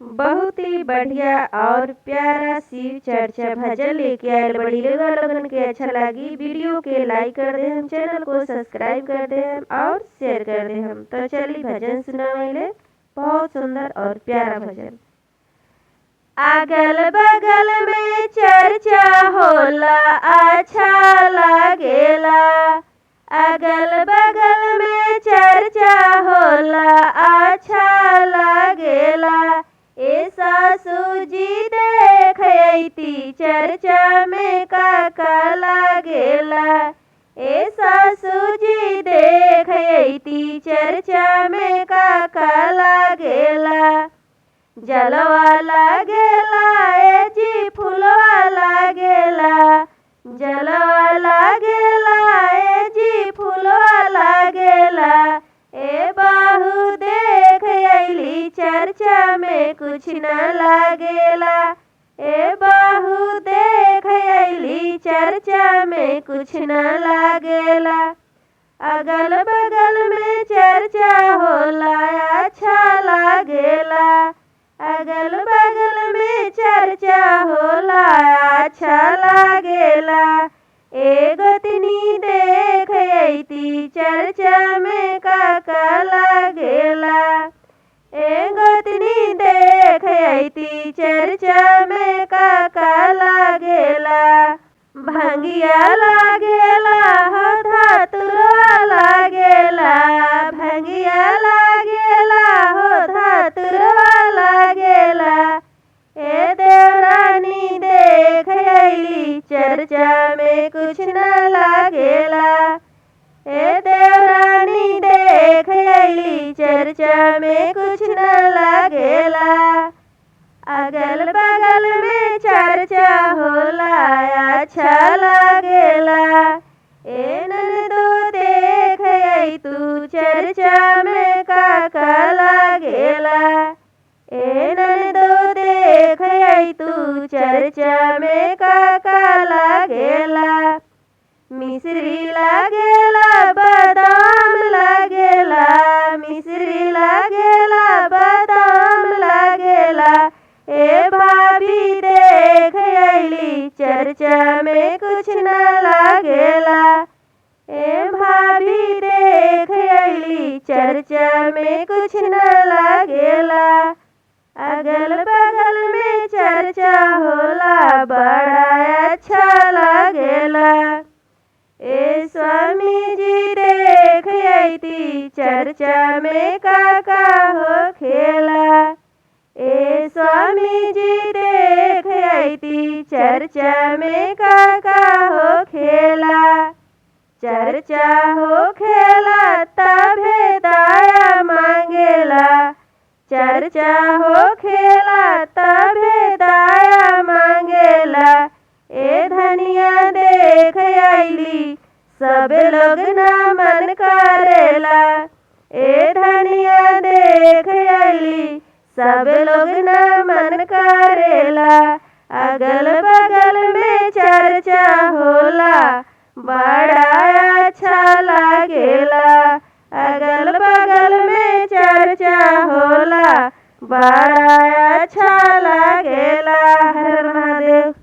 बहुत ही बढ़िया और प्यारा शिव चर्चा भजन लेके आयल बड़ी। रउआ लोगन के अच्छा लगी वीडियो के लाइक कर दे हम, चैनल को सब्सक्राइब कर दे हम और शेयर कर दे हम। तो चलिए भजन सुनावले। बहुत सुंदर और प्यारा भजन। अगल बगल में चर्चा होला अच्छा लागेला, अगल बगल में चर्चा होला अच्छा लागेला। ए सासू जी देख अइती चर्चा में का लागेला, ए सासू जी देख अइती चर्चा में का लागेला। जलवा लागेला ए जी फूलवा लागेला, जलवा लागेला ए जी फूलवा लागेला। ए बाहू देख अइली चर्चा में कुछ न लागेला, ए बाहू देख अइली चर्चा में कुछ न लागेला। अगल बगल में चर्चा होला अच्छा लागेला, अगल बगल में चर्चा होला अच्छा लागेला। ए गोतनी देख अइती चर्चा में का लागेला, ए गोतनी देख अइती चर्चा में का लागेला। भंगिया लागेला हो धातुरवा लागेला, भंगिया लागेला हो धातुरवा लागेला। ए देवरानी देख अइली चर्चा में कुछ न लागेला, ए देवरानी देख अइली चर्चा में कुछ न लागेला। अगल बगल में चर्चा होला अच्छा लागेला, ए ननदो देख आई तू चर्चा में का लागेला, ए ननदो देख आई तू चर्चा में का लागेला। मिश्री लागेला बादाम लागेला, मिश्री लागेला बादाम लागेला। ए भाभी देख अइली चर्चा में कुछ न लागेला, ए भाभी देख अइली चर्चा में कुछ न लागेला। अगल बगल में चर्चा होला बड़ा अच्छा लागेला। ए स्वामी जी देख अइती चर्चा में का होखेला, ए स्वामी जी देख अइती चर्चा में का होखेला। चर्चा होखेला तभे दया मांगेला, चर्चा होखेला तभे दया मांगेला। ए धनिया देख अइली सब लोग नमन करेला, ए धनिया देख अइली सब लोग नमन करेला। अगल बगल में चर्चा होला बड़ा अच्छा लागेला, अगल बगल में चर्चा होला बड़ा अच्छा लागेला। हर हर महादेव।